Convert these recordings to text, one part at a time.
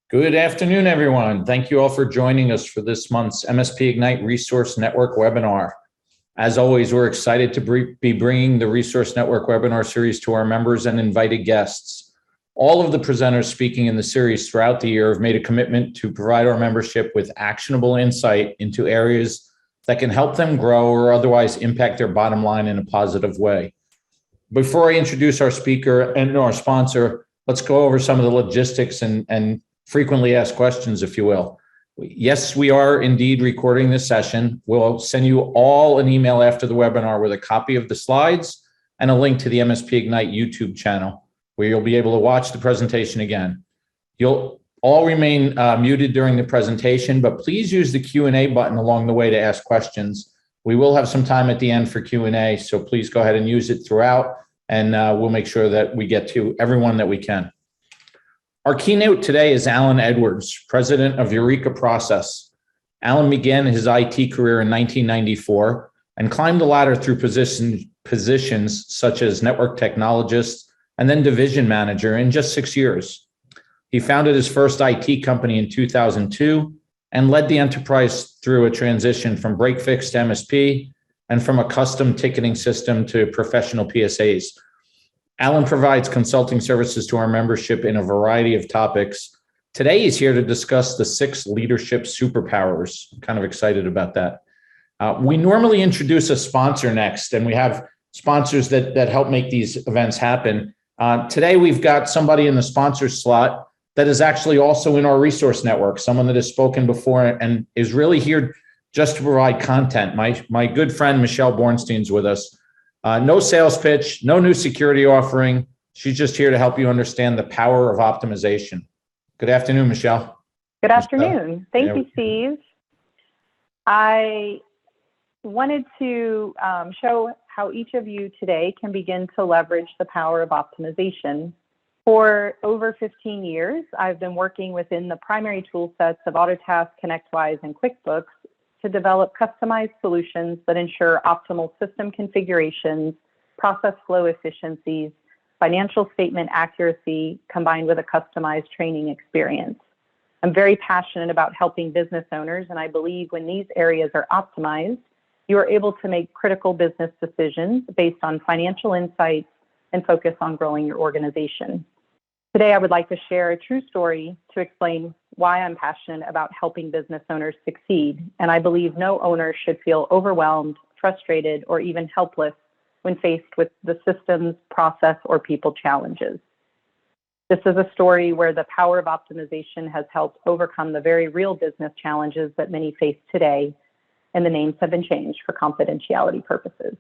Good afternoon, everyone. Thank you all for joining us for this month's MSP-Ignite Resource Network webinar. As always, we're excited to be bringing the Resource Network webinar series to our members and invited guests. All of the presenters speaking in the series throughout the year have made a commitment to provide our membership with actionable insight into areas that can help them grow or otherwise impact their bottom line in a positive way. Before I introduce our speaker and our sponsor, let's go over some of the logistics and frequently asked questions, if you will. Yes, we are indeed recording this session. We'll send you all an email after the webinar with a copy of the slides and a link to the MSP-Ignite YouTube channel, where you'll be able to watch the presentation again. You'll all remain muted during the presentation, but please use the Q&A button along the way to ask questions. We will have some time at the end for Q&A, so please go ahead and use it throughout, and we'll make sure that we get to everyone that we can. Our keynote today is Allen Edwards, president of Eureka Process. Allen began his IT career in 1994 and climbed the ladder through positions such as network technologist and then division manager in just 6 years. He founded his first IT company in 2002 and led the enterprise through a transition from break-fix to MSP and from a custom ticketing system to professional PSAs. Allen provides consulting services to our membership in a variety of topics. Today, he's here to discuss the 6 leadership superpowers. I'm kind of excited about that. We normally introduce a sponsor next, and we have sponsors that help make these events happen. Today, we've got somebody in the sponsor slot that is actually also in our resource network, someone that has spoken before and is really here just to provide content. My good friend, Michelle Bornstein's with us. No sales pitch, no new security offering. She's just here to help you understand the power of optimization. Good afternoon, Michelle. Good afternoon. Thank you, Steve. I wanted to show how each of you today can begin to leverage the power of optimization. For over 15 years, I've been working within the primary tool sets of Autotask, ConnectWise, and QuickBooks to develop customized solutions that ensure optimal system configurations, process flow efficiencies, financial statement accuracy, combined with a customized training experience. I'm very passionate about helping business owners, and I believe when these areas are optimized, you are able to make critical business decisions based on financial insights and focus on growing your organization. Today, I would like to share a true story to explain why I'm passionate about helping business owners succeed, and I believe no owner should feel overwhelmed, frustrated, or even helpless when faced with the systems, process, or people challenges. This is a story where the power of optimization has helped overcome the very real business challenges that many face today, and the names have been changed for confidentiality purposes.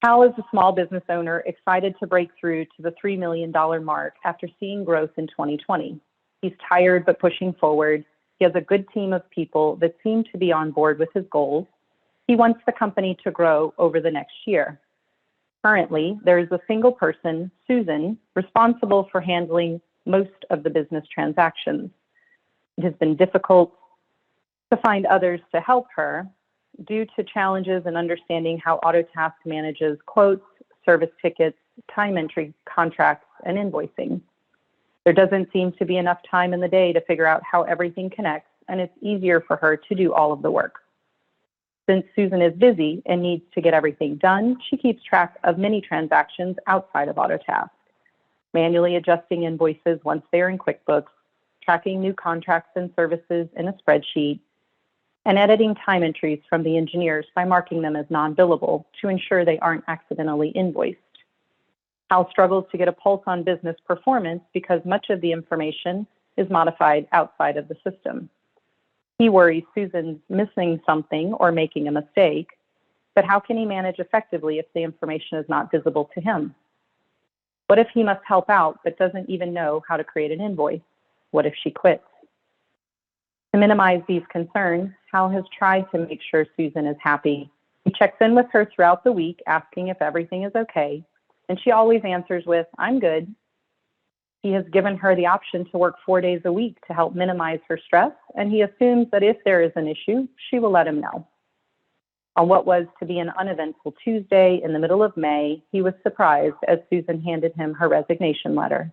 Hal is a small business owner excited to break through to the $3 million mark after seeing growth in 2020. He's tired but pushing forward. He has a good team of people that seem to be on board with his goals. He wants the company to grow over the next year. Currently, there is a single person, Susan, responsible for handling most of the business transactions. It has been difficult to find others to help her due to challenges in understanding how Autotask manages quotes, service tickets, time entry contracts, and invoicing. There doesn't seem to be enough time in the day to figure out how everything connects, and it's easier for her to do all of the work. Since Susan is busy and needs to get everything done, she keeps track of many transactions outside of Autotask, manually adjusting invoices once they're in QuickBooks, tracking new contracts and services in a spreadsheet, and editing time entries from the engineers by marking them as non-billable to ensure they aren't accidentally invoiced. Hal struggles to get a pulse on business performance because much of the information is modified outside of the system. He worries Susan's missing something or making a mistake, but how can he manage effectively if the information is not visible to him? What if he must help out but doesn't even know how to create an invoice? What if she quits? To minimize these concerns, Hal has tried to make sure Susan is happy. He checks in with her throughout the week, asking if everything is okay, and she always answers with, "I'm good." He has given her the option to work 4 days a week to help minimize her stress, and he assumes that if there is an issue, she will let him know. On what was to be an uneventful Tuesday in the middle of May, he was surprised as Susan handed him her resignation letter.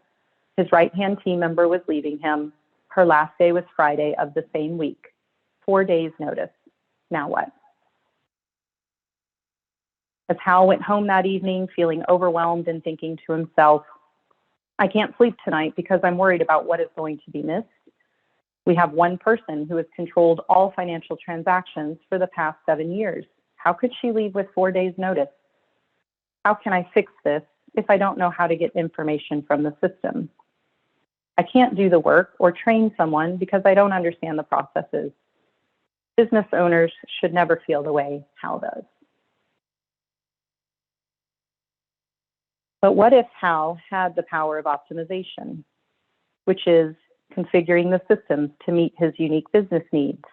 His right-hand team member was leaving him, Her last day was Friday of the same week. 4 days notice. Now what? As Hal went home that evening, feeling overwhelmed and thinking to himself, I can't sleep tonight because I'm worried about what is going to be missed. We have one person who has controlled all financial transactions for the past 7 years. How could she leave with 4 days notice? How can I fix this if I don't know how to get information from the system? I can't do the work or train someone because I don't understand the processes. Business owners should never feel the way Hal does. But what if Hal had the power of optimization, which is configuring the systems to meet his unique business needs,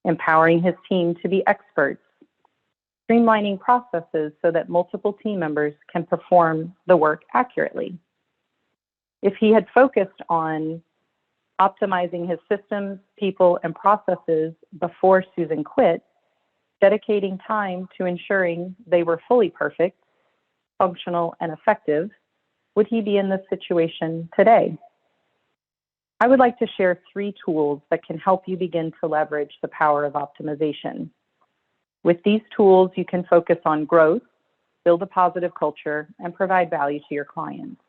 empowering his team to be experts, streamlining processes so that multiple team members can perform the work accurately? If he had focused on optimizing his systems, people, and processes before Susan quit, dedicating time to ensuring they were fully perfect, functional, and effective, would he be in this situation today? I would like to share 3 tools that can help you begin to leverage the power of optimization. With these tools, you can focus on growth, build a positive culture, and provide value to your clients.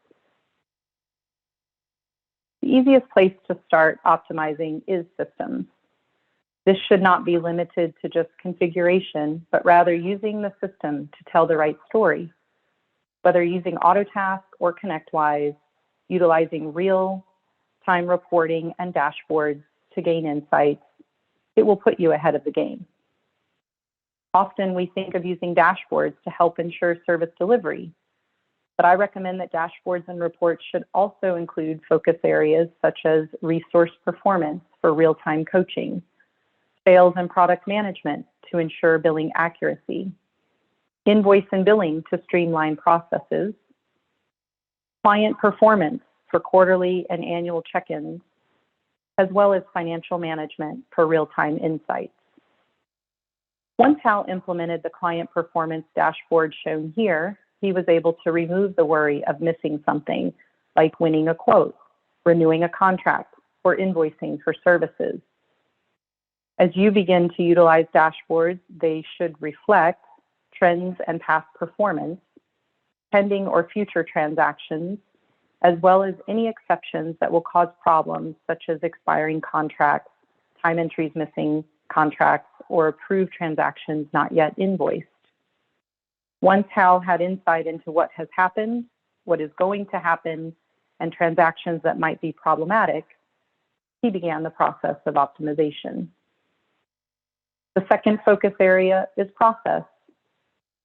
The easiest place to start optimizing is systems. This should not be limited to just configuration, but rather using the system to tell the right story. Whether using Autotask or ConnectWise, utilizing real-time reporting and dashboards to gain insights, it will put you ahead of the game. Often we think of using dashboards to help ensure service delivery, but I recommend that dashboards and reports should also include focus areas such as resource performance for real-time coaching, sales and product management to ensure billing accuracy, invoice and billing to streamline processes, client performance for quarterly and annual check-ins, as well as financial management for real-time insights. Once Hal implemented the client performance dashboard shown here, he was able to remove the worry of missing something, like winning a quote, renewing a contract, or invoicing for services. As you begin to utilize dashboards, they should reflect trends and past performance, pending or future transactions, as well as any exceptions that will cause problems, such as expiring contracts, time entries missing contracts, or approved transactions not yet invoiced. Once Hal had insight into what has happened, what is going to happen, and transactions that might be problematic, he began the process of optimization. The second focus area is process.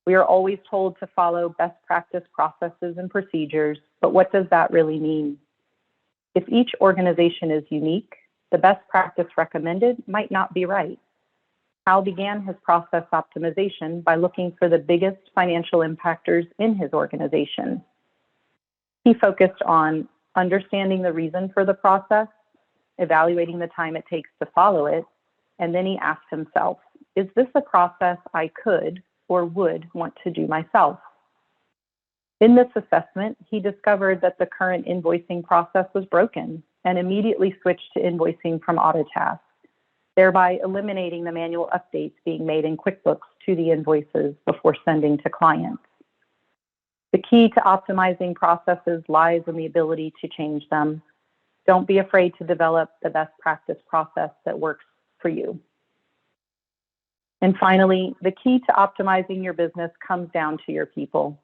We are always told to follow best practice processes and procedures, but what does that really mean? If each organization is unique, the best practice recommended might not be right. Hal began his process optimization by looking for the biggest financial impactors in his organization. He focused on understanding the reason for the process, evaluating the time it takes to follow it, and then he asked himself, is this a process I could or would want to do myself? In this assessment, he discovered that the current invoicing process was broken and immediately switched to invoicing from Autotask, thereby eliminating the manual updates being made in QuickBooks to the invoices before sending to clients. The key to optimizing processes lies in the ability to change them. Don't be afraid to develop the best practice process that works for you. And finally, the key to optimizing your business comes down to your people.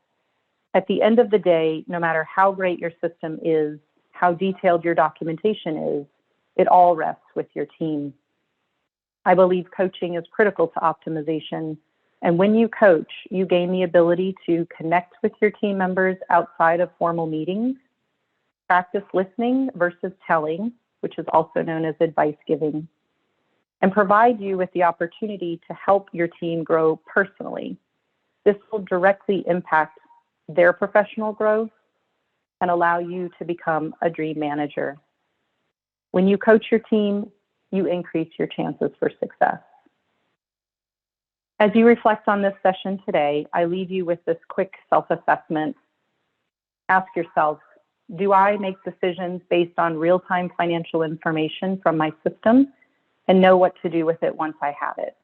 At the end of the day, no matter how great your system is, how detailed your documentation is, it all rests with your team. I believe coaching is critical to optimization. And when you coach, you gain the ability to connect with your team members outside of formal meetings, practice listening versus telling, which is also known as advice giving, and provide you with the opportunity to help your team grow personally. This will directly impact their professional growth and allow you to become a dream manager. When you coach your team, you increase your chances for success. As you reflect on this session today, I leave you with this quick self-assessment. Ask yourself, Do I make decisions based on real-time financial information from my system and know what to do with it once I have it?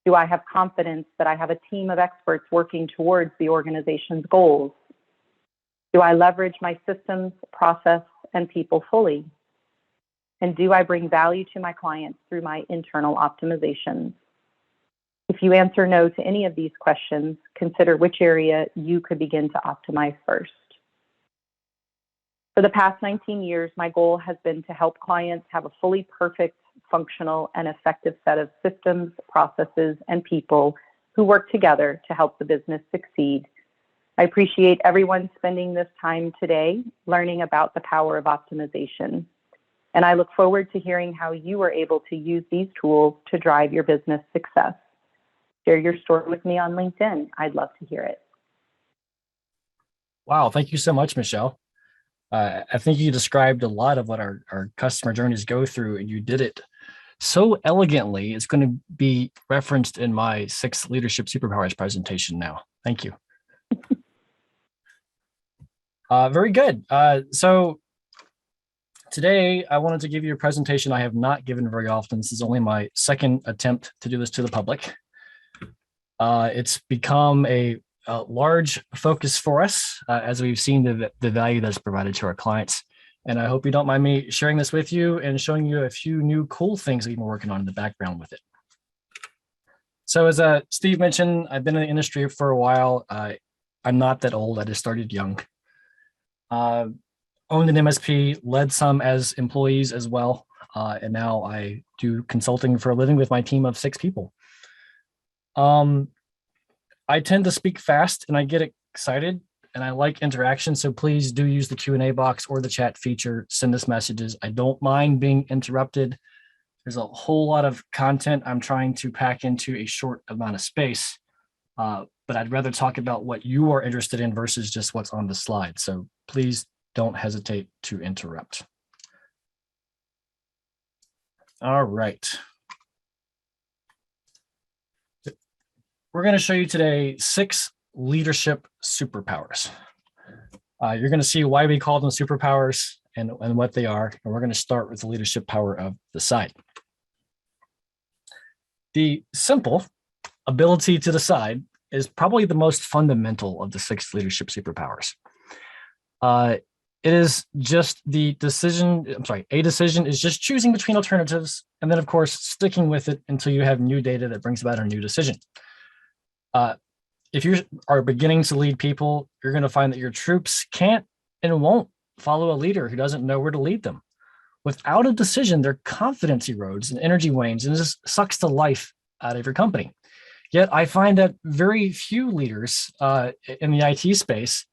Do I have confidence that I have a team of experts working towards the organization's goals? Do I leverage my systems, process, and people fully? And do I bring value to my clients through my internal optimizations? If you answer no to any of these questions, consider which area you could begin to optimize first. For the past 19 years, my goal has been to help clients have a fully perfect, functional, and effective set of systems, processes, and people who work together to help the business succeed. I appreciate everyone spending this time today learning about the power of optimization. And I look forward to hearing how you are able to use these tools to drive your business success. Share your story with me on LinkedIn. I'd love to hear it. Wow, thank you so much, Michelle. I think you described a lot of what our customer journeys go through, and you did it so elegantly. It's going to be referenced in my 6 Leadership Superpowers presentation now. Thank you. Very good. So today, I wanted to give you a presentation I have not given very often. This is only my 2nd attempt to do this to the public. It's become a large focus for us as we've seen the value that's provided to our clients. And I hope you don't mind me sharing this with you and showing you a few new cool things we've been working on in the background with it. So as Steve mentioned, I've been in the industry for a while. I'm not that old. I just started young. Owned an MSP, led some as employees as well. And now I do consulting for a living with my team of 6 people. I tend to speak fast and I get excited and I like interaction. So please do use the Q&A box or the chat feature. Send us messages. I don't mind being interrupted. There's a whole lot of content I'm trying to pack into a short amount of space. But I'd rather talk about what you are interested in versus just what's on the slide. So please don't hesitate to interrupt. All right. We're going to show you today 6 leadership superpowers. You're going to see why we call them superpowers and what they are. And we're going to start with the leadership power of decide. The simple ability to decide is probably the most fundamental of the 6 leadership superpowers. It is just the decision, a decision is just choosing between alternatives, and then of course, sticking with it until you have new data that brings about a new decision. If you are beginning to lead people, you're going to find that your troops can't and won't follow a leader who doesn't know where to lead them. Without a decision, their confidence erodes and energy wanes and it just sucks the life out of your company. Yet I find that very few leaders in the IT space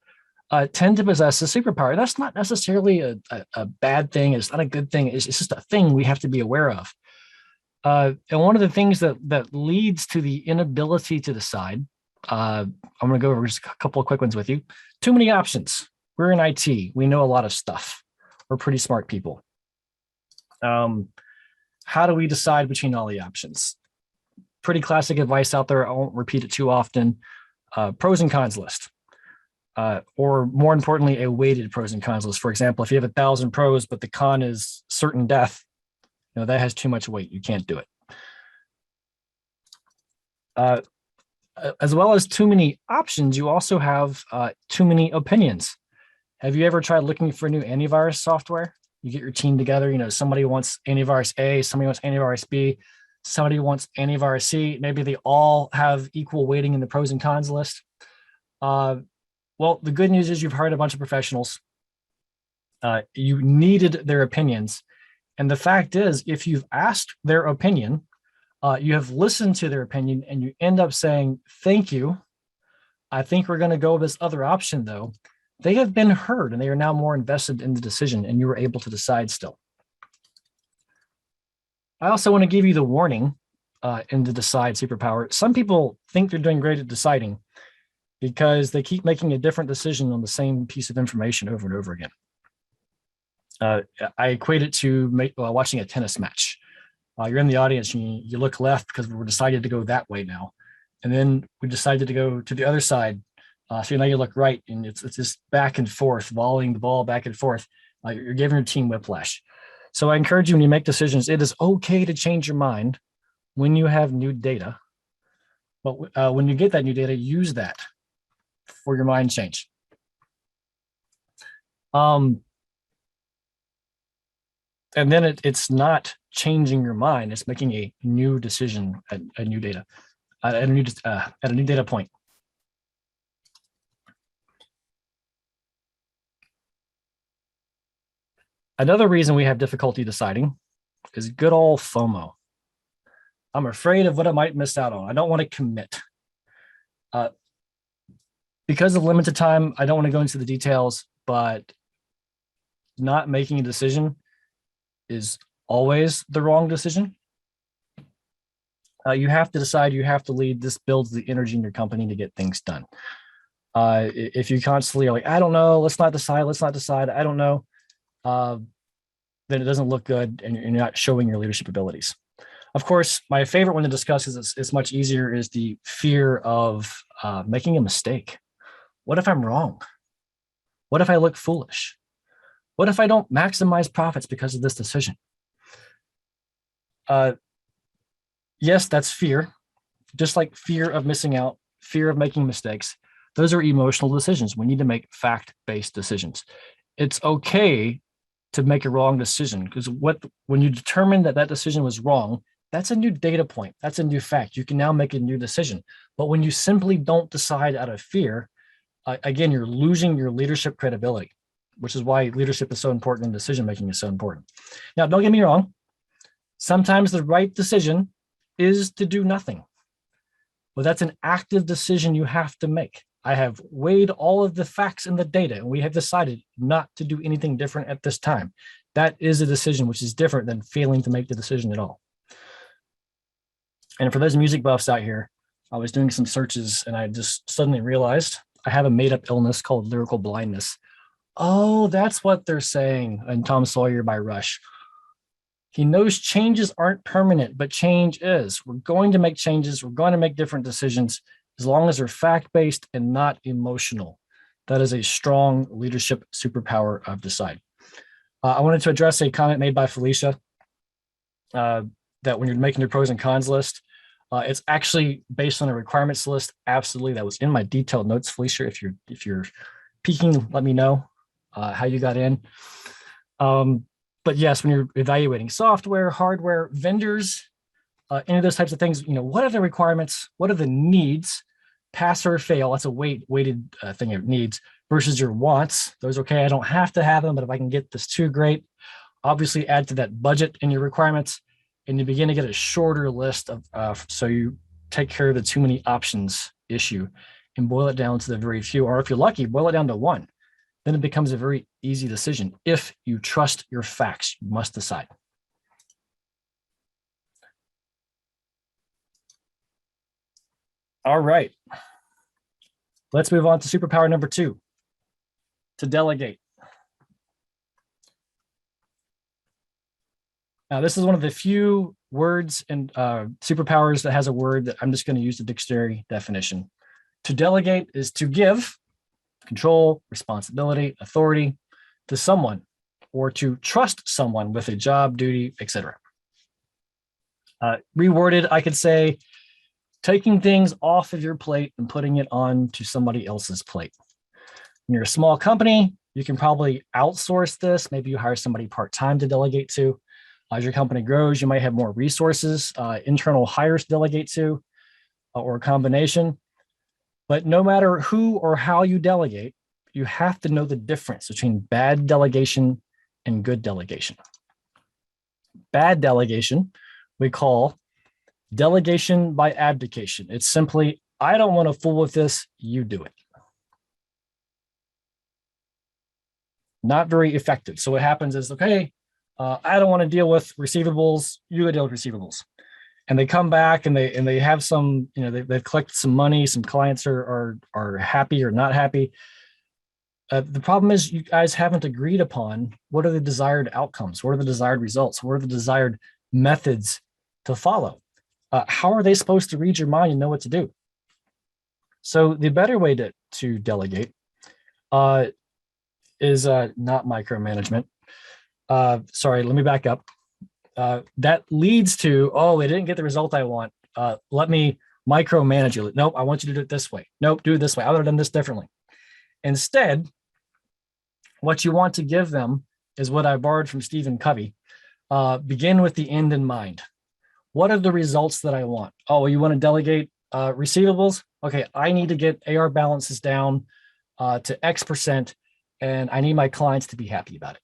tend to possess a superpower. That's not necessarily a bad thing. It's not a good thing. It's just a thing we have to be aware of. And one of the things that leads to the inability to decide, I'm going to go over just a couple of quick ones with you. Too many options. We're in IT. We know a lot of stuff. We're pretty smart people. How do we decide between all the options? Pretty classic advice out there. I won't repeat it too often. Pros and cons list. Or more importantly, a weighted pros and cons list. For example, if you have 1,000 pros, but the con is certain death, that has too much weight. You can't do it. As well as too many options, you also have too many opinions. Have you ever tried looking for new antivirus software? You get your team together, somebody wants antivirus A, somebody wants antivirus B, somebody wants antivirus C. Maybe they all have equal weighting in the pros and cons list. Well, the good news is you've hired a bunch of professionals. You needed their opinions. And the fact is, if you've asked their opinion, you have listened to their opinion and you end up saying, thank you. I think we're going to go with this other option though. They have been heard and they are now more invested in the decision and you were able to decide still. I also want to give you the warning in the decide superpower. Some people think they're doing great at deciding because they keep making a different decision on the same piece of information over and over again. I equate it to watching a tennis match. You're in the audience and you look left because we decided to go that way now. And then we decided to go to the other side So now you look right, and it's just back and forth, volleying the ball back and forth. You're giving your team whiplash. So I encourage you, when you make decisions, it is okay to change your mind when you have new data. But when you get that new data, use that for your mind change. And then it's not changing your mind; it's making a new decision at a new data, at a new data point. Another reason we have difficulty deciding is good old FOMO. I'm afraid of what I might miss out on. I don't want to commit. Because of limited time, I don't want to go into the details, but not making a decision is always the wrong decision. You have to decide, you have to lead. This builds the energy in your company to get things done. If you constantly are like, I don't know, let's not decide, I don't know, then it doesn't look good and you're not showing your leadership abilities. Of course, my favorite one to discuss, is it's much easier, is the fear of making a mistake. What if I'm wrong? What if I look foolish? What if I don't maximize profits because of this decision? Yes, that's fear. Just like fear of missing out, fear of making mistakes. Those are emotional decisions. We need to make fact-based decisions. It's okay to make a wrong decision, because when you determine that decision was wrong, that's a new data point. That's a new fact. You can now make a new decision. But when you simply don't decide out of fear, again, you're losing your leadership credibility, which is why leadership is so important and decision-making is so important. Now, don't get me wrong. Sometimes the right decision is to do nothing. But that's an active decision you have to make. I have weighed all of the facts and the data, and we have decided not to do anything different at this time. That is a decision, which is different than failing to make the decision at all. And for those music buffs out here, I was doing some searches and I just suddenly realized I have a made-up illness called Lyrical Blindness. Oh, that's what they're saying in Tom Sawyer by Rush. He knows changes aren't permanent, but change is. We're going to make changes. We're going to make different decisions as long as they're fact-based and not emotional. That is a strong leadership superpower of Decide. I wanted to address a comment made by Felicia that when you're making your pros and cons list, it's actually based on a requirements list. Absolutely, that was in my detailed notes, Felicia. If you're peeking, let me know how you got in. But yes, when you're evaluating software, hardware, vendors, any of those types of things, what are the requirements? What are the needs? Pass or fail. That's a weighted thing of needs versus your wants. Those, okay, I don't have to have them, but if I can get this too, great. Obviously, add to that budget in your requirements, and you begin to get a shorter list of, so you take care of the too many options issue and boil it down to the very few, or if you're lucky, boil it down to one. Then it becomes a very easy decision. If you trust your facts, you must decide. All right. Let's move on to superpower number 2, to delegate. Now, this is one of the few words and superpowers that has a word that I'm just going to use the dictionary definition. To delegate is to give control, responsibility, authority to someone, or to trust someone with a job, duty, etc. Reworded, I could say, taking things off of your plate and putting it on to somebody else's plate. When you're a small company, you can probably outsource this. Maybe you hire somebody part-time to delegate to. As your company grows, you might have more resources, internal hires to delegate to, or a combination. But no matter who or how you delegate, you have to know the difference between bad delegation and good delegation. Bad delegation, we call delegation by abdication. It's simply, I don't want to fool with this, you do it. Not very effective. So what happens is, okay, I don't want to deal with receivables, you go deal with receivables. And they come back and they have some, they've collected some money, some clients are happy or not happy. The problem is you guys haven't agreed upon what are the desired outcomes, what are the desired results, what are the desired methods to follow. How are they supposed to read your mind and know what to do? So the better way to delegate is not micromanagement. Sorry, let me back up. That leads to, oh, I didn't get the result I want. Let me micromanage you. Nope, I want you to do it this way. Nope, do it this way. I would have done this differently. Instead, what you want to give them is what I borrowed from Stephen Covey. Begin with the end in mind. What are the results that I want? Oh, you want to delegate receivables? Okay, I need to get AR balances down to X percent, and I need my clients to be happy about it.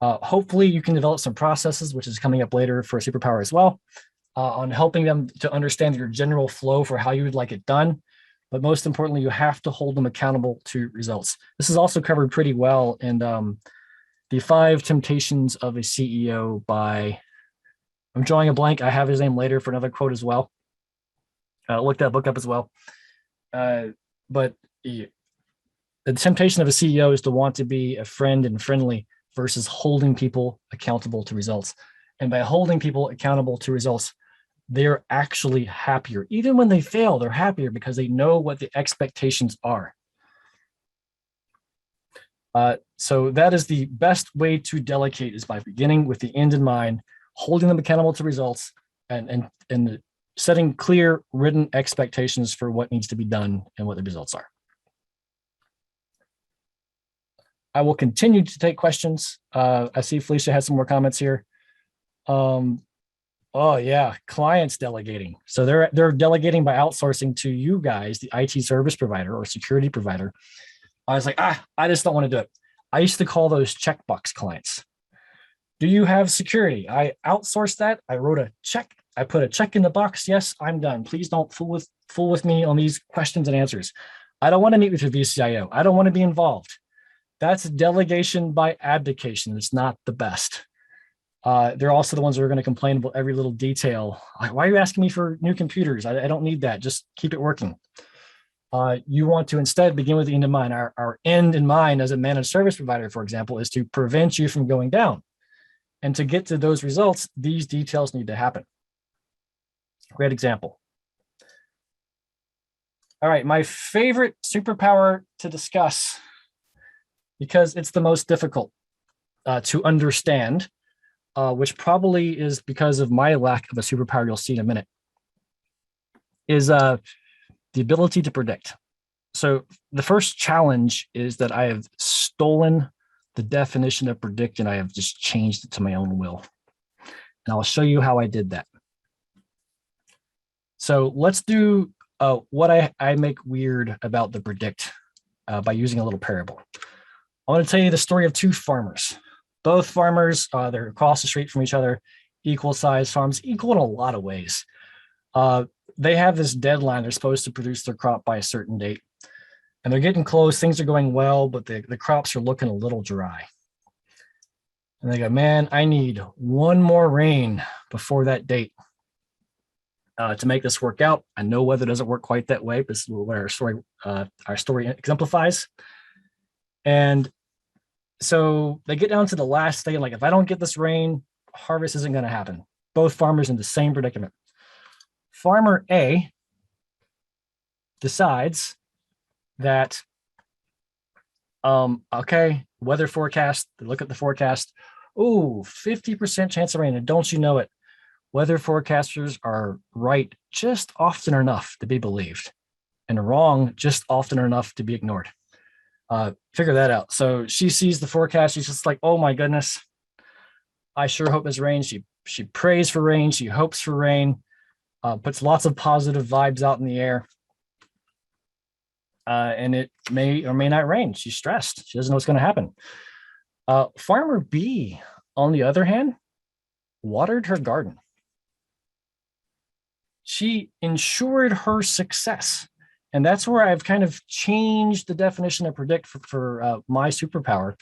Hopefully you can develop some processes, which is coming up later for Superpower as well, on helping them to understand your general flow for how you would like it done. But most importantly, you have to hold them accountable to results. This is also covered pretty well in the 5 Temptations of a CEO by, I'm drawing a blank. I have his name later for another quote as well. Look that book up as well. But the temptation of a CEO is to want to be a friend and friendly versus holding people accountable to results. And by holding people accountable to results, they're actually happier. Even when they fail, they're happier because they know what the expectations are. So that is the best way to delegate, is by beginning with the end in mind, holding them accountable to results, and setting clear written expectations for what needs to be done and what the results are. I will continue to take questions. I see Felicia has some more comments here. Oh yeah, clients delegating. So they're delegating by outsourcing to you guys, the IT service provider or security provider. I was like, I just don't want to do it. I used to call those checkbox clients. Do you have security? I outsourced that. I wrote a check. I put a check in the box. Yes, I'm done. Please don't fool with me on these questions and answers. I don't want to meet with your VCIO. I don't want to be involved. That's delegation by abdication. It's not the best. They're also the ones that are going to complain about every little detail. Like, why are you asking me for new computers? I don't need that. Just keep it working. You want to instead begin with the end in mind. Our end in mind as a managed service provider, for example, is to prevent you from going down. And to get to those results, these details need to happen. Great example. All right, my favorite superpower to discuss, because it's the most difficult to understand, which probably is because of my lack of a superpower you'll see in a minute, is the ability to predict. So the first challenge is that I have stolen the definition of predict and I have just changed it to my own will. And I'll show you how I did that. So let's do what I make weird about the predict by using a little parable. I want to tell you the story of 2 farmers. Both farmers, they're across the street from each other, equal size farms, equal in a lot of ways. They have this deadline. They're supposed to produce their crop by a certain date. And they're getting close. Things are going well, but the crops are looking a little dry. And they go, man, I need one more rain before that date to make this work out. I know weather doesn't work quite that way, but this is what our story exemplifies. And so they get down to the last day, like, if I don't get this rain, harvest isn't going to happen. Both farmers in the same predicament. Farmer A decides that, okay, weather forecast, they look at the forecast. Oh, 50% chance of rain. And don't you know it? Weather forecasters are right just often enough to be believed and wrong just often enough to be ignored. Figure that out. So she sees the forecast. She's just like, oh my goodness, I sure hope there's rain. She prays for rain. She hopes for rain, puts lots of positive vibes out in the air. And it may or may not rain. She's stressed. She doesn't know what's going to happen. Farmer B, on the other hand, watered her garden. She ensured her success. And that's where I've kind of changed the definition of predict for my superpower,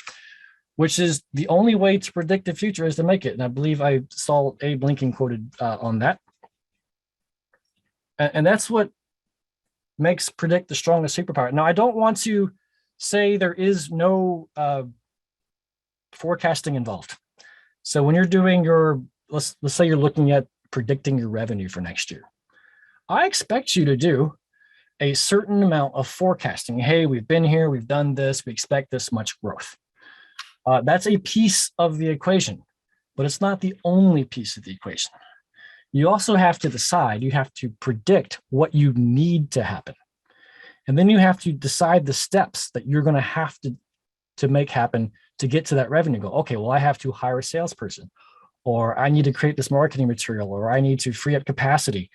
which is the only way to predict the future is to make it. And I believe I saw Abe Lincoln quoted on that. And that's what makes predict the strongest superpower. Now, I don't want to say there is no forecasting involved. So when you're doing your, let's say you're looking at predicting your revenue for next year, I expect you to do a certain amount of forecasting. Hey, we've been here, we've done this, we expect this much growth. That's a piece of the equation, but it's not the only piece of the equation. You also have to decide, you have to predict what you need to happen. And then you have to decide the steps that you're going to have to make happen to get to that revenue goal. Okay, well, I have to hire a salesperson, or I need to create this marketing material, or I need to free up capacity.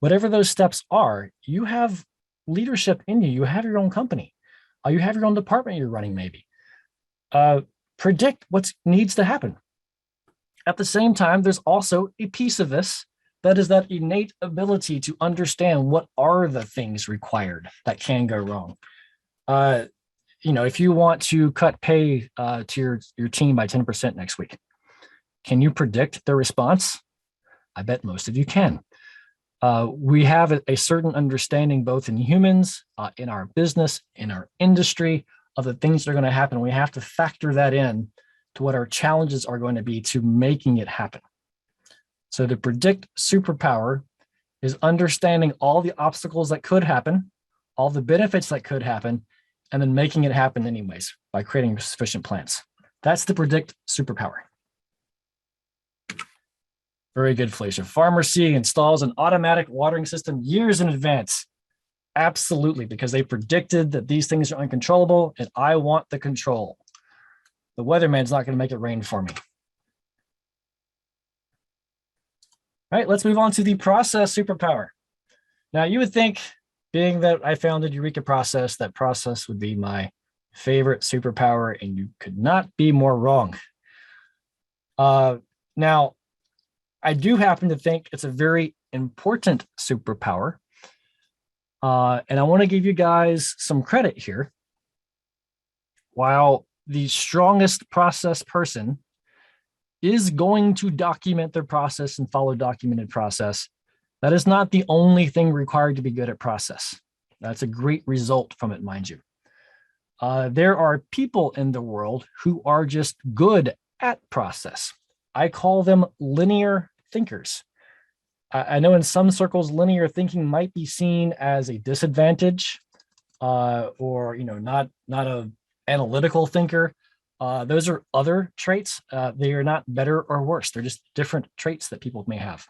Whatever those steps are, you have leadership in you. You have your own company. You have your own department you're running, maybe. Predict what needs to happen. At the same time, there's also a piece of this that is that innate ability to understand what are the things required that can go wrong. If you want to cut pay to your team by 10% next week, can you predict the response? I bet most of you can. We have a certain understanding both in humans, in our business, in our industry, of the things that are going to happen. We have to factor that in to what our challenges are going to be to making it happen. So the predict superpower is understanding all the obstacles that could happen, all the benefits that could happen, and then making it happen anyways by creating sufficient plans. That's the predict superpower. Very good, Felicia. Farmer C installs an automatic watering system years in advance. Absolutely, because they predicted that these things are uncontrollable and I want the control. The weatherman's not going to make it rain for me. All right, let's move on to the process superpower. Now, you would think, being that I founded Eureka Process, that process would be my favorite superpower, and you could not be more wrong. Now, I do happen to think it's a very important superpower. And I want to give you guys some credit here. While the strongest process person is going to document their process and follow documented process, that is not the only thing required to be good at process. That's a great result from it, mind you. There are people in the world who are just good at process. I call them linear thinkers. I know in some circles, linear thinking might be seen as a disadvantage, or not a analytical thinker. Those are other traits. They are not better or worse. They're just different traits that people may have.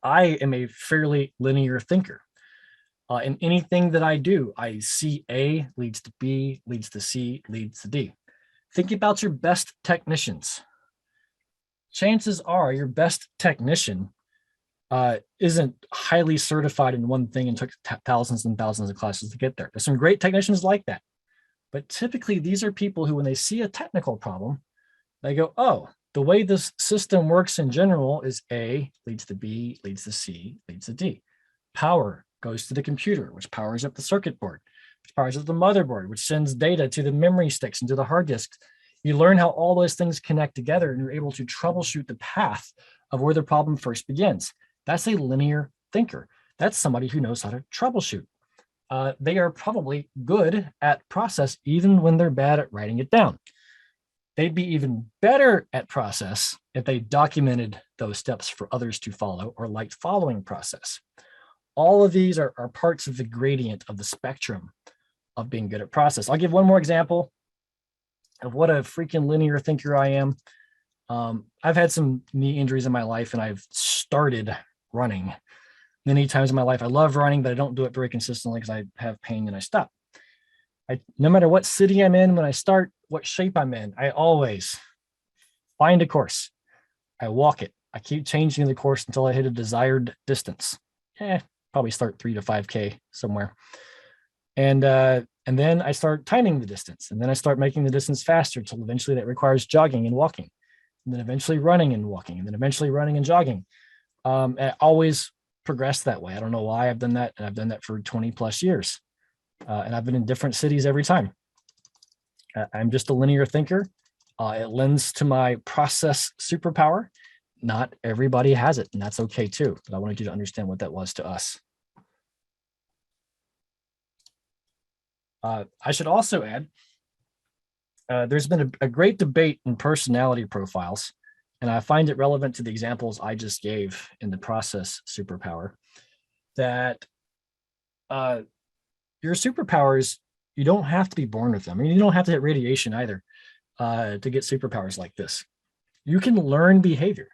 I am a fairly linear thinker. In anything that I do, I see A leads to B, leads to C, leads to D. Think about your best technicians. Chances are your best technician isn't highly certified in one thing and took thousands and thousands of classes to get there. There's some great technicians like that. But typically, these are people who, when they see a technical problem, they go, oh, the way this system works in general is A leads to B, leads to C, leads to D. Power goes to the computer, which powers up the circuit board, which powers up the motherboard, which sends data to the memory sticks and to the hard disks. You learn how all those things connect together, and you're able to troubleshoot the path of where the problem first begins. That's a linear thinker. That's somebody who knows how to troubleshoot. They are probably good at process, even when they're bad at writing it down. They'd be even better at process if they documented those steps for others to follow or liked following process. All of these are parts of the gradient of the spectrum of being good at process. I'll give one more example of what a freaking linear thinker I am. I've had some knee injuries in my life, and I've started running many times in my life. I love running, but I don't do it very consistently because I have pain and I stop. No matter what city I'm in, when I start, what shape I'm in, I always find a course. I walk it. I keep changing the course until I hit a desired distance. Probably start 3 to 5K somewhere. And then I start timing the distance. And then I start making the distance faster until eventually that requires jogging and walking. And then eventually running and walking. And then eventually running and jogging. I always progress that way. I don't know why I've done that. And I've done that for 20 plus years. And I've been in different cities every time. I'm just a linear thinker. It lends to my process superpower. Not everybody has it, and that's okay too. But I wanted you to understand what that was to us. I should also add, there's been a great debate in personality profiles, and I find it relevant to the examples I just gave in the process superpower, that your superpowers, you don't have to be born with them. I mean, you don't have to hit radiation either to get superpowers like this. You can learn behavior,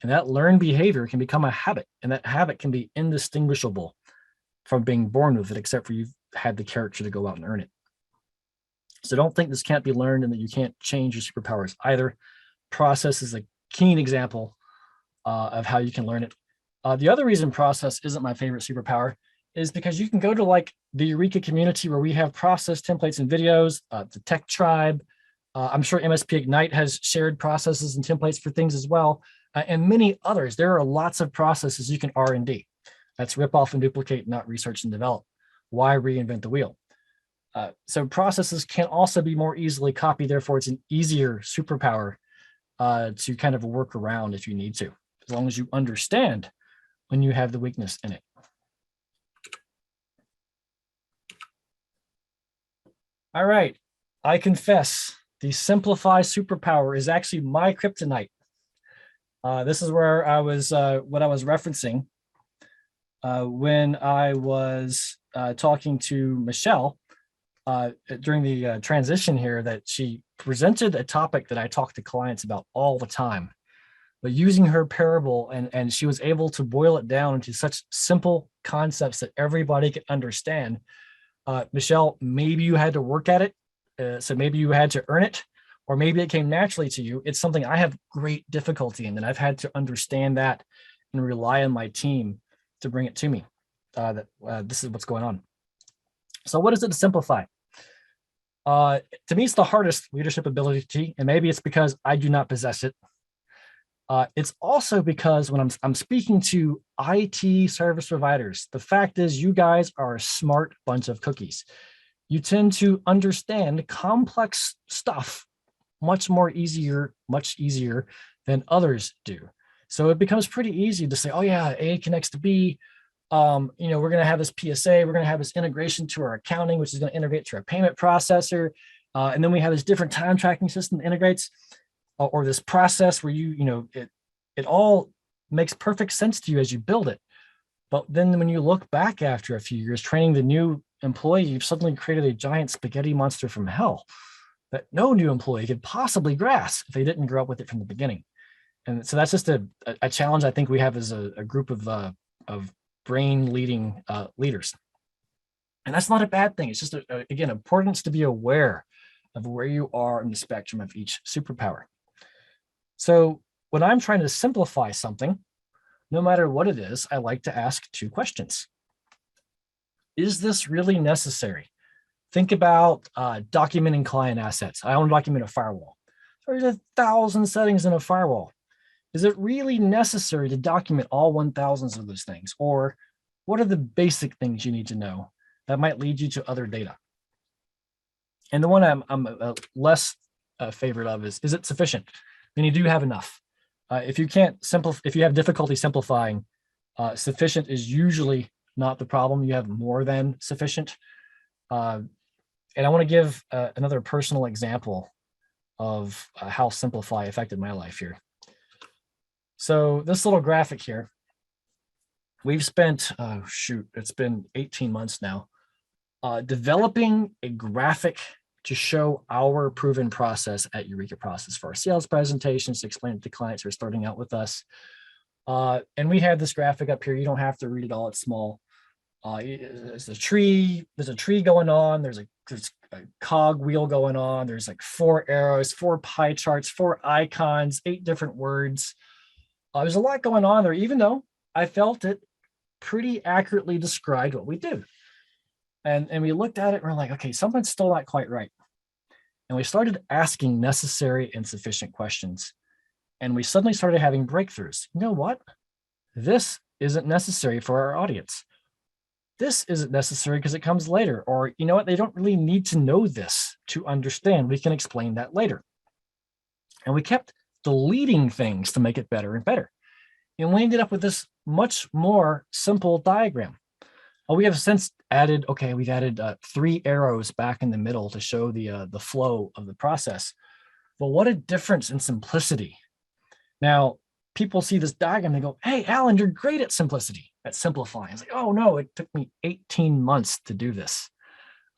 and that learned behavior can become a habit, and that habit can be indistinguishable from being born with it, except for you've had the character to go out and earn it. So don't think this can't be learned and that you can't change your superpowers either. Process is a keen example of how you can learn it. The other reason process isn't my favorite superpower is because you can go to like the Eureka community where we have process templates and videos, the tech tribe. I'm sure MSP-Ignite has shared processes and templates for things as well, and many others. There are lots of processes you can R&D. That's rip off and duplicate, not research and develop. Why reinvent the wheel? So processes can also be more easily copied. Therefore, it's an easier superpower to kind of work around if you need to, as long as you understand when you have the weakness in it. All right, I confess, the Simplified Superpower is actually my kryptonite. This is where I was, what I was referencing when I was talking to Michelle during the transition here, that she presented a topic that I talk to clients about all the time, but using her parable, and she was able to boil it down into such simple concepts that everybody could understand. Michelle, maybe you had to work at it, so maybe you had to earn it, or maybe it came naturally to you. It's something I have great difficulty in, and I've had to understand that and rely on my team to bring it to me. This is what's going on. So what is it to simplify? To me, it's the hardest leadership ability, and maybe it's because I do not possess it. It's also because when I'm speaking to IT service providers, the fact is you guys are a smart bunch of cookies. You tend to understand complex stuff much easier than others do. So it becomes pretty easy to say, oh yeah, A connects to B. We're going to have this PSA, we're going to have this integration to our accounting, which is going to integrate to our payment processor. And then we have this different time tracking system that integrates, or this process where it all makes perfect sense to you as you build it. But then when you look back after a few years training the new employee, you've suddenly created a giant spaghetti monster from hell that no new employee could possibly grasp if they didn't grow up with it from the beginning. And so that's just a challenge I think we have as a group of brain leading leaders. And that's not a bad thing. It's just, again, importance to be aware of where you are in the spectrum of each superpower. So when I'm trying to simplify something, no matter what it is, I like to ask two questions. Is this really necessary? Think about documenting client assets. I want to document a firewall. There's 1,000 settings in a firewall. Is it really necessary to document all 1,000 of those things? Or what are the basic things you need to know that might lead you to other data? And the one I'm less favorite of is it sufficient? Then you do have enough. If you have difficulty simplifying, sufficient is usually not the problem. You have more than sufficient. And I want to give another personal example of how Simplify affected my life here. So this little graphic here, we've spent, it's been 18 months now, developing a graphic to show our proven process at Eureka Process for our sales presentations, to explain it to clients who are starting out with us. And we have this graphic up here. You don't have to read it all, it's small. There's a tree going on. There's a cog wheel going on. There's like 4 arrows, 4 pie charts, 4 icons, 8 different words. There's a lot going on there, even though I felt it pretty accurately described what we do. And we looked at it and we're like, okay, something's still not quite right. And we started asking necessary and sufficient questions. And we suddenly started having breakthroughs. You know what? This isn't necessary for our audience. This isn't necessary because it comes later. Or you know what? They don't really need to know this to understand. We can explain that later. And we kept deleting things to make it better and better. And we ended up with this much more simple diagram. We have since added, we've added 3 arrows back in the middle to show the flow of the process. But what a difference in simplicity. Now, people see this diagram, they go, hey, Alan, you're great at simplicity, at simplifying. It's like, oh no, it took me 18 months to do this.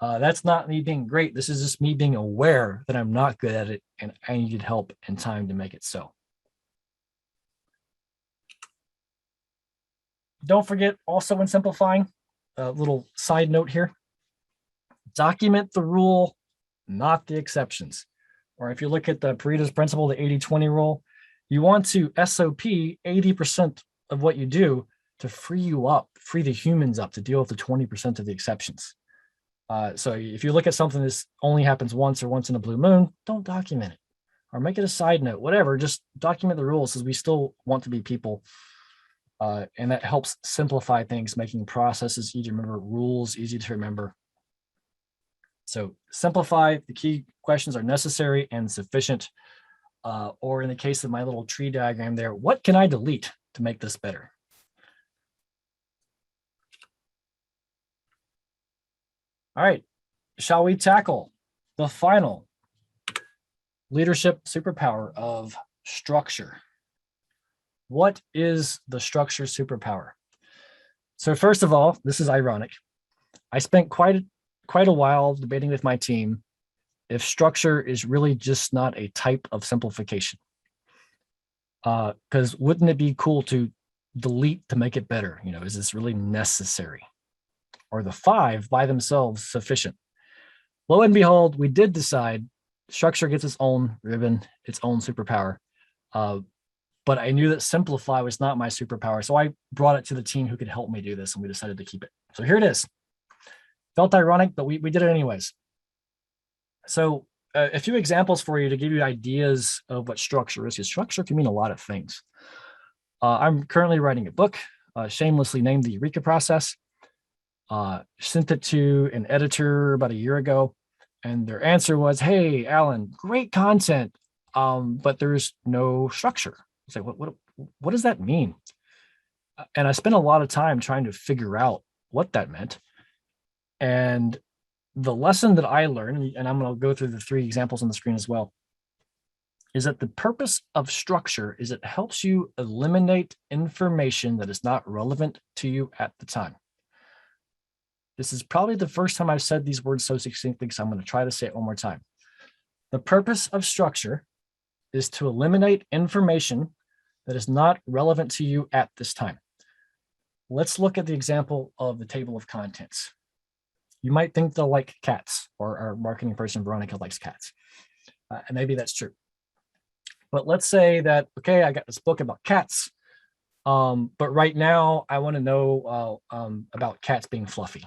That's not me being great. This is just me being aware that I'm not good at it and I needed help and time to make it so. Don't forget also when simplifying, a little side note here, document the rule, not the exceptions. Or if you look at the Pareto's principle, the 80-20 rule, you want to SOP 80% of what you do to free you up, free the humans up to deal with the 20% of the exceptions. So if you look at something that only happens once or once in a blue moon, don't document it or make it a side note, whatever, just document the rules because we still want to be people. And that helps simplify things, making processes easy to remember, rules easy to remember. So simplify, the key questions are necessary and sufficient. Or in the case of my little tree diagram there, what can I delete to make this better? All right, shall we tackle the final leadership superpower of structure? What is the structure superpower? So first of all, this is ironic. I spent quite a while debating with my team if structure is really just not a type of simplification. Because wouldn't it be cool to delete to make it better? You know, is this really necessary? Or the 5 by themselves sufficient? Lo and behold, we did decide structure gets its own ribbon, its own superpower. But I knew that simplify was not my superpower. So I brought it to the team who could help me do this, and we decided to keep it. So here it is. Felt ironic, but we did it anyways. So a few examples for you to give you ideas of what structure is, because structure can mean a lot of things. I'm currently writing a book, shamelessly named the Eureka Process. Sent it to an editor about a year ago, and their answer was, hey, Alan, great content, but there's no structure. It's like, what does that mean? And I spent a lot of time trying to figure out what that meant. And the lesson that I learned, and I'm going to go through the 3 examples on the screen as well, is that the purpose of structure is it helps you eliminate information that is not relevant to you at the time. This is probably the first time I've said these words so succinctly, so I'm going to try to say it one more time. The purpose of structure is to eliminate information that is not relevant to you at this time. Let's look at the example of the table of contents. You might think they'll like cats, or our marketing person, Veronica, likes cats. And maybe that's true. But let's say that, okay, I got this book about cats, but right now I want to know about cats being fluffy.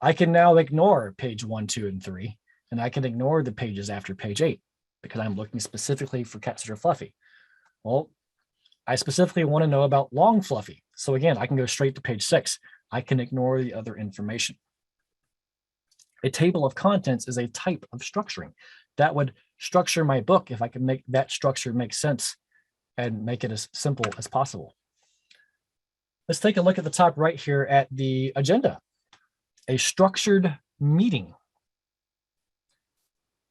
I can now ignore page 1, 2, and 3, and I can ignore the pages after page 8 because I'm looking specifically for cats that are fluffy. Well, I specifically want to know about long fluffy. So again, I can go straight to page 6. I can ignore the other information. A table of contents is a type of structuring that would structure my book if I could make that structure make sense and make it as simple as possible. Let's take a look at the top right here at the agenda. A structured meeting.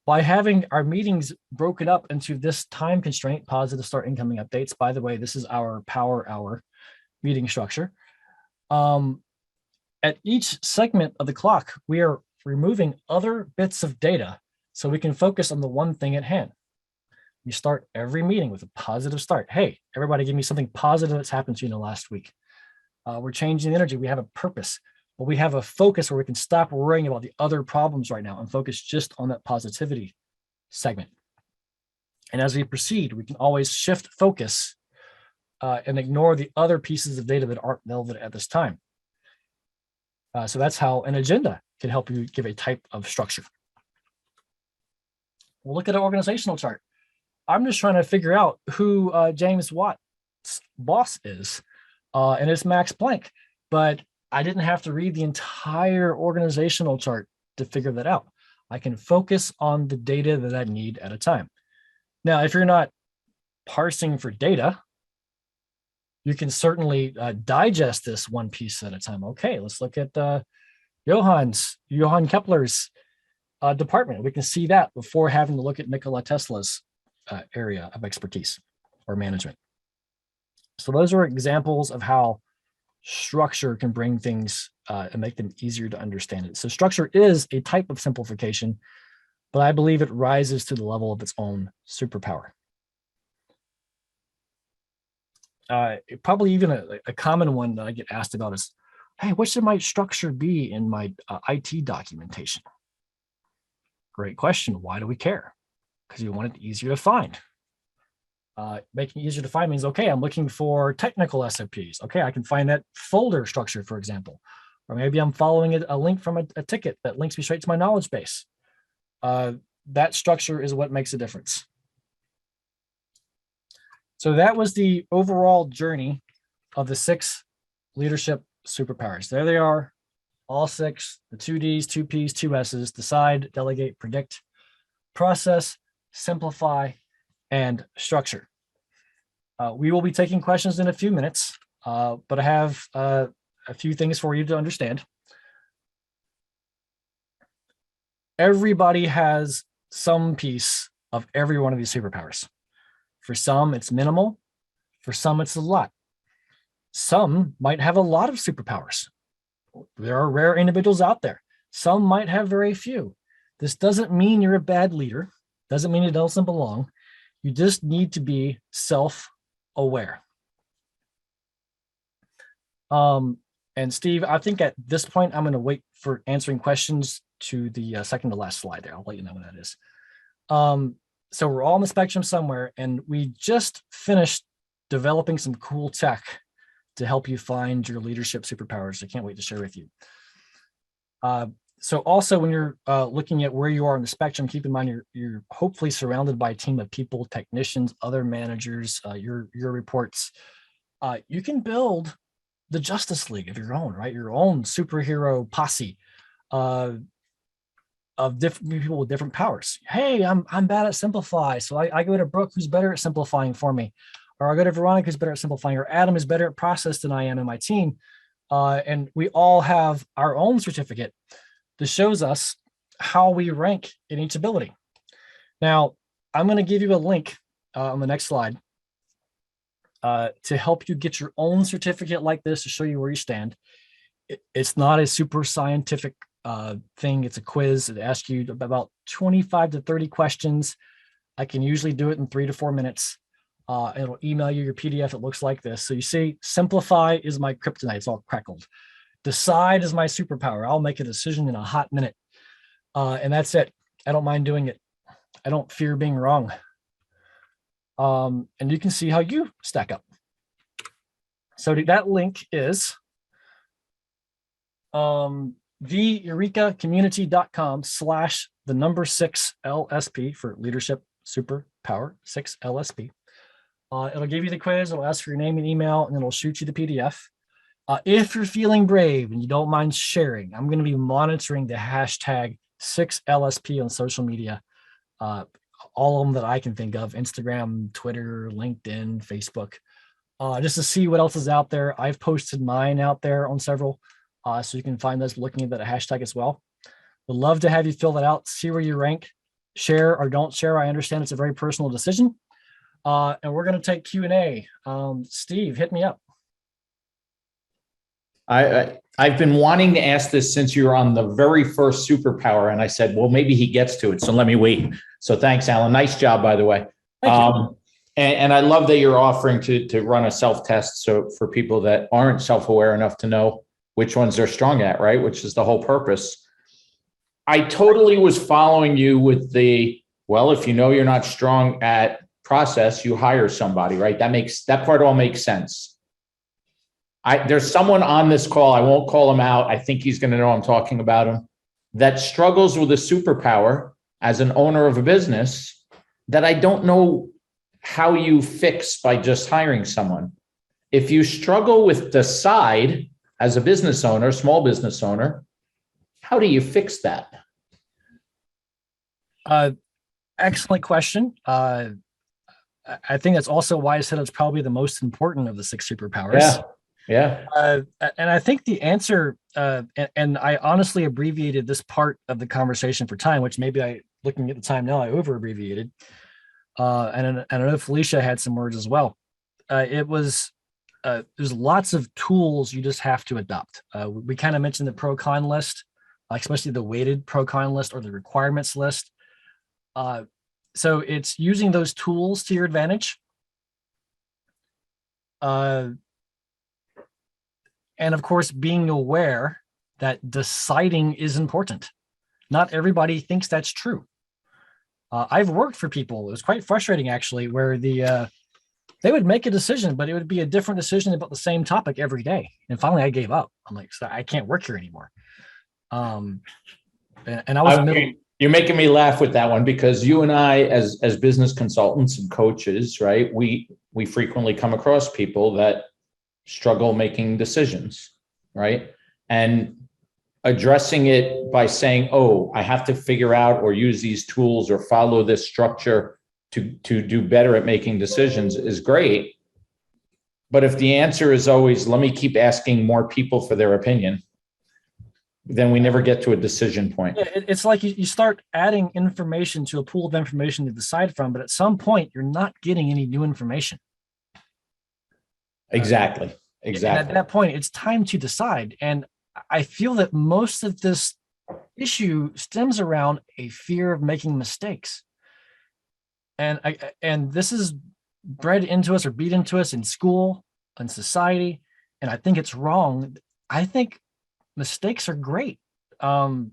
By having our meetings broken up into this time constraint, positive start incoming updates. By the way, this is our power hour meeting structure. At each segment of the clock, we are removing other bits of data so we can focus on the one thing at hand. We start every meeting with a positive start. Hey, everybody give me something positive that's happened to you in the last week. We're changing the energy. We have a purpose, but we have a focus where we can stop worrying about the other problems right now and focus just on that positivity segment. And as we proceed, we can always shift focus and ignore the other pieces of data that aren't relevant at this time. So that's how an agenda can help you give a type of structure. We'll look at an organizational chart. I'm just trying to figure out who James Watt's boss is, and it's Max Planck, but I didn't have to read the entire organizational chart to figure that out. I can focus on the data that I need at a time. Now, if you're not parsing for data, you can certainly digest this one piece at a time. Okay, let's look at Johann Kepler's department. We can see that before having to look at Nikola Tesla's area of expertise or management. So those are examples of how structure can bring things and make them easier to understand it. So structure is a type of simplification, but I believe it rises to the level of its own superpower. Probably even a common one that I get asked about is, hey, what should my structure be in my IT documentation? Great question. Why do we care? Because you want it easier to find. Making it easier to find means, okay, I'm looking for technical SOPs. Okay, I can find that folder structure, for example. Or maybe I'm following a link from a ticket that links me straight to my knowledge base. That structure is what makes a difference. So that was the overall journey of the 6 leadership superpowers. There they are, all 6, the 2 Ds, 2 Ps, 2 Ss: decide, delegate, predict, process, simplify, and structure. We will be taking questions in a few minutes, but I have a few things for you to understand. Everybody has some piece of every one of these superpowers. For some, it's minimal. For some, it's a lot. Some might have a lot of superpowers. There are rare individuals out there. Some might have very few. This doesn't mean you're a bad leader. Doesn't mean it doesn't belong. You just need to be self-aware. And Steve, I think at this point, I'm going to wait for answering questions to the second to last slide there. I'll let you know when that is. So we're all on the spectrum somewhere, and we just finished developing some cool tech to help you find your leadership superpowers. I can't wait to share with you. So also when you're looking at where you are on the spectrum, keep in mind you're hopefully surrounded by a team of people, technicians, other managers, your reports. You can build the Justice League of your own, right? Your own superhero posse of different people with different powers. Hey, I'm bad at simplify, so I go to Brooke, who's better at simplifying for me, or I go to Veronica, who's better at simplifying, or Adam is better at process than I am in my team. And we all have our own certificate that shows us how we rank in each ability. Now, I'm going to give you a link on the next slide to help you get your own certificate like this to show you where you stand. It's not a super scientific thing. It's a quiz. It asks you about 25 to 30 questions. I can usually do it in 3 to 4 minutes. It'll email you your PDF. It looks like this. So you see, simplify is my kryptonite. It's all crackled. Decide is my superpower. I'll make a decision in a hot minute. And that's it. I don't mind doing it. I don't fear being wrong. And you can see how you stack up. So that link is theeurekacommunity.com/6LSP for Leadership Superpower 6LSP. It'll give you the quiz. It'll ask for your name and email, and it'll shoot you the PDF. If you're feeling brave and you don't mind sharing, I'm going to be monitoring the hashtag 6LSP on social media. All of them that I can think of: Instagram, Twitter, LinkedIn, Facebook, just to see what else is out there. I've posted mine out there on several, so you can find those looking at that hashtag as well. Would love to have you fill that out, see where you rank, share or don't share. I understand it's a very personal decision. And we're going to take Q&A. Steve, hit me up. I've been wanting to ask this since you were on the very first superpower, and I said, well, maybe he gets to it, so let me wait. So thanks, Alan. Nice job, by the way. Thank you. And I love that you're offering to run a self-test, so for people that aren't self-aware enough to know which ones they're strong at, right? Which is the whole purpose. I totally was following you with well, if you know you're not strong at process, you hire somebody, right? That part all makes sense. There's someone on this call, I won't call him out, I think he's going to know I'm talking about him, that struggles with a superpower as an owner of a business that I don't know how you fix by just hiring someone. If you struggle with decide as a business owner, small business owner, how do you fix that? Excellent question. I think that's also why I said it's probably the most important of the 6 superpowers. Yeah. And I think the answer, and I honestly abbreviated this part of the conversation for time, which maybe looking at the time now, I over abbreviated. And I know Felicia had some words as well. It was there's lots of tools you just have to adopt. We kind of mentioned the pro-con list, especially the weighted pro-con list or the requirements list. So it's using those tools to your advantage. And of course, being aware that deciding is important. Not everybody thinks that's true. I've worked for people, it was quite frustrating actually, where they would make a decision, but it would be a different decision about the same topic every day. And finally I gave up. I'm like, I can't work here anymore. And I was You're making me laugh with that one, because you and I, as business consultants and coaches, right? We frequently come across people that struggle making decisions, right? And addressing it by saying, oh, I have to figure out or use these tools or follow this structure to do better at making decisions is great. But if the answer is always, let me keep asking more people for their opinion, then we never get to a decision point. Yeah, it's like you start adding information to a pool of information to decide from, but at some point you're not getting any new information. Exactly. And at that point, it's time to decide. And I feel that most of this issue stems around a fear of making mistakes. And this is bred into us or beat into us in school and society. And I think it's wrong. I think mistakes are great. Oh,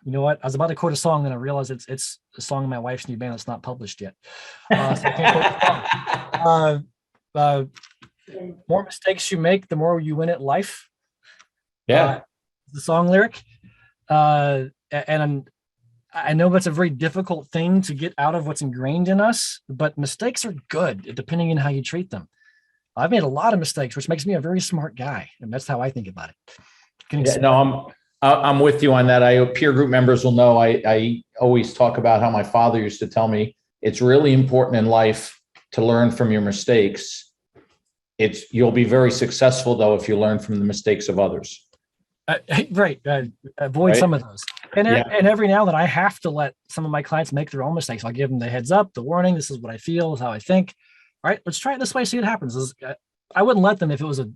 you know what? I was about to quote a song and I realized it's a song in my wife's new band that's not published yet. So I can't quote the song. More mistakes you make, the more you win at life. Yeah. The song lyric. And I know that's a very difficult thing to get out of what's ingrained in us, but mistakes are good depending on how you treat them. I've made a lot of mistakes, which makes me a very smart guy. And that's how I think about it. Yeah, no, I'm with you on that. Peer group members will know I always talk about how my father used to tell me it's really important in life to learn from your mistakes. You'll be very successful though if you learn from the mistakes of others. Right. Avoid some of those. And every now and then I have to let some of my clients make their own mistakes. I'll give them the heads up, the warning. This is what I feel, this is how I think. All right, let's try it this way, see what happens. I wouldn't let them if it was a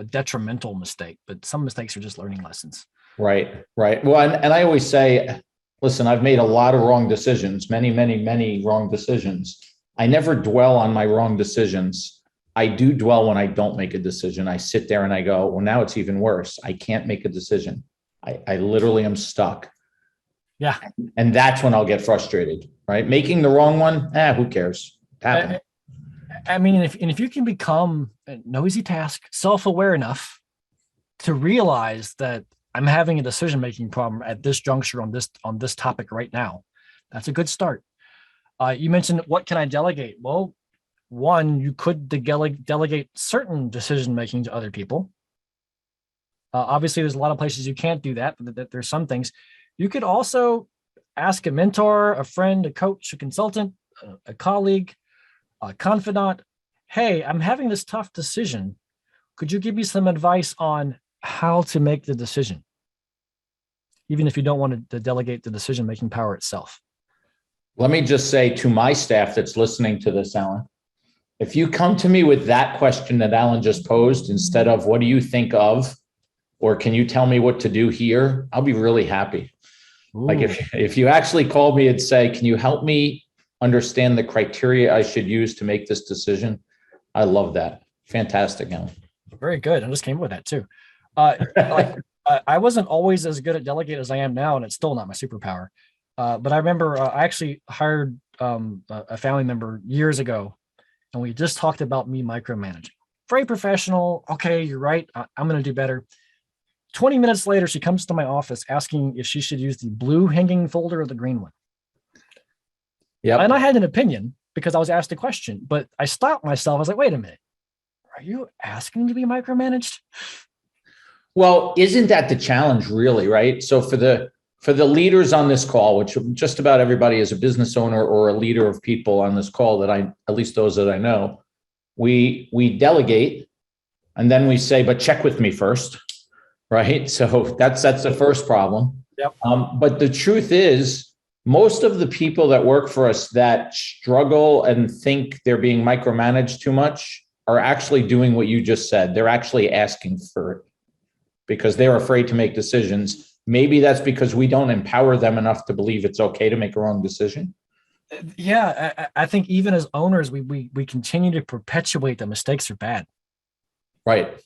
detrimental mistake, but some mistakes are just learning lessons. Right. Well, and I always say, listen, I've made a lot of wrong decisions, many, many, many wrong decisions. I never dwell on my wrong decisions. I do dwell when I don't make a decision. I sit there and I go, well, now it's even worse. I can't make a decision. I literally am stuck. Yeah. And that's when I'll get frustrated, right? Making the wrong one, who cares? It happened. I mean, if you can become no easy task, self-aware enough to realize that I'm having a decision-making problem at this juncture on this topic right now, that's a good start. You mentioned, what can I delegate? Well, one, you could delegate certain decision-making to other people. Obviously, there's a lot of places you can't do that, but there's some things. You could also ask a mentor, a friend, a coach, a consultant, a colleague, a confidant, hey, I'm having this tough decision. Could you give me some advice on how to make the decision? Even if you don't want to delegate the decision-making power itself. Let me just say to my staff that's listening to this, Alan, if you come to me with that question that Alan just posed, instead of what do you think of, or can you tell me what to do here, I'll be really happy. Ooh. Like if you actually called me and say, can you help me understand the criteria I should use to make this decision? I love that. Fantastic, Alan. Very good. I just came up with that too. I wasn't always as good at Delegate as I am now, and it's still not my superpower. But I remember I actually hired a family member years ago, and we just talked about me micromanaging. Very professional. Okay, you're right. I'm going to do better. 20 minutes later, she comes to my office asking if she should use the blue hanging folder or the green one. Yeah. And I had an opinion because I was asked a question, but I stopped myself. I was like, wait a minute. Are you asking to be micromanaged? Well, isn't that the challenge really, right? So for the leaders on this call, which just about everybody is a business owner or a leader of people on this call that at least those that I know, we delegate and then we say, but check with me first, right? So that's the first problem. Yep. But the truth is, most of the people that work for us that struggle and think they're being micromanaged too much are actually doing what you just said. They're actually asking for it because they're afraid to make decisions. Maybe that's because we don't empower them enough to believe it's okay to make a wrong decision. Yeah, I think even as owners, we continue to perpetuate that mistakes are bad. Right.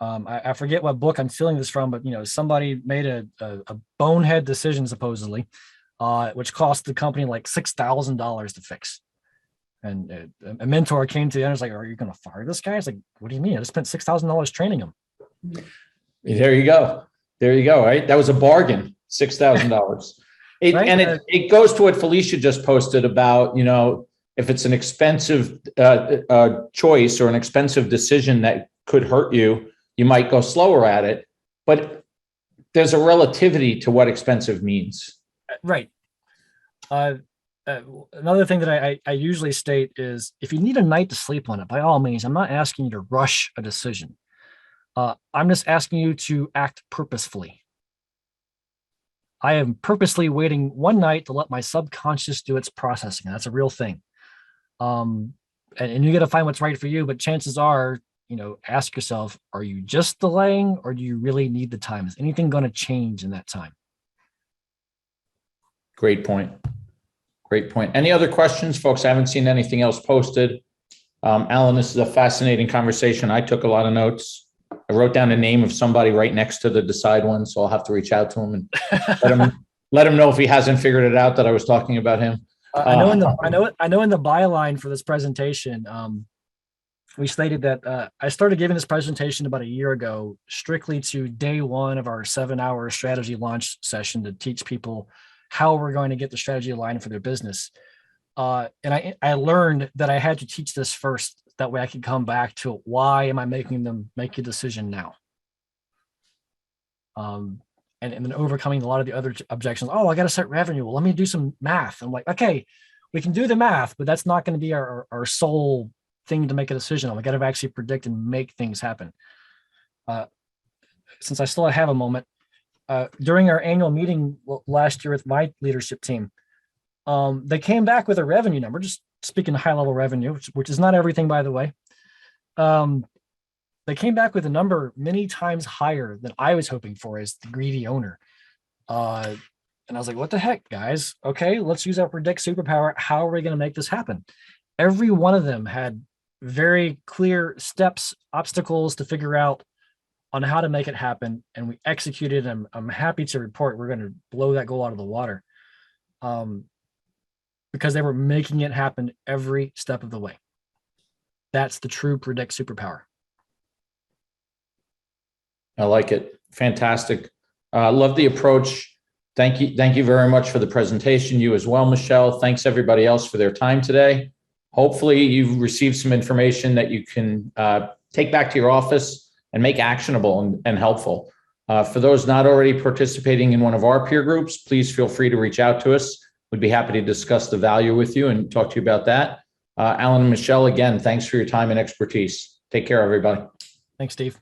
I forget what book I'm stealing this from, but somebody made a bonehead decision supposedly, which cost the company like $6,000 to fix. And a mentor came to the end and was like, "Are you going to fire this guy?" I was like, "What do you mean? I just spent $6,000 training him." There you go. There you go. Right. That was a bargain. $6,000. Right? And it goes to what Felicia just posted about, if it's an expensive choice or an expensive decision that could hurt you, you might go slower at it. But there's a relativity to what expensive means. Right. Another thing that I usually state is if you need a night to sleep on it, by all means, I'm not asking you to rush a decision. I'm just asking you to act purposefully. I am purposely waiting one night to let my subconscious do its processing. That's a real thing. And you got to find what's right for you. But chances are, ask yourself, are you just delaying or do you really need the time? Is anything going to change in that time? Great point. Great point. Any other questions, folks? I haven't seen anything else posted. Alan, this is a fascinating conversation. I took a lot of notes. I wrote down the name of somebody right next to the decide one, so I'll have to reach out to him and let him know if he hasn't figured it out that I was talking about him. I know in the byline for this presentation, we stated that I started giving this presentation about a year ago, strictly to day one of our 7-hour strategy launch session to teach people how we're going to get the strategy aligned for their business. And I learned that I had to teach this first. That way I could come back to why am I making them make a decision now? And then overcoming a lot of the other objections. Oh, I got to set revenue. Well, let me do some math. I'm like, okay, we can do the math, but that's not going to be our sole thing to make a decision on. We got to actually predict and make things happen. Since I still have a moment, during our annual meeting last year with my leadership team, they came back with a revenue number, just speaking high level revenue, which is not everything, by the way. They came back with a number many times higher than I was hoping for as the greedy owner. And I was like, what the heck, guys? Okay, let's use our predict superpower. How are we going to make this happen? Every one of them had very clear steps, obstacles to figure out on how to make it happen. And we executed. I'm happy to report we're going to blow that goal out of the water. Because they were making it happen every step of the way. That's the true predict superpower. I like it. Fantastic. Love the approach. Thank you. Thank you very much for the presentation. You as well, Michelle. Thanks everybody else for their time today. Hopefully you've received some information that you can take back to your office and make actionable and helpful. For those not already participating in one of our peer groups, please feel free to reach out to us. We'd be happy to discuss the value with you and talk to you about that. Alan and Michelle, again, thanks for your time and expertise. Take care, everybody. Thanks, Steve.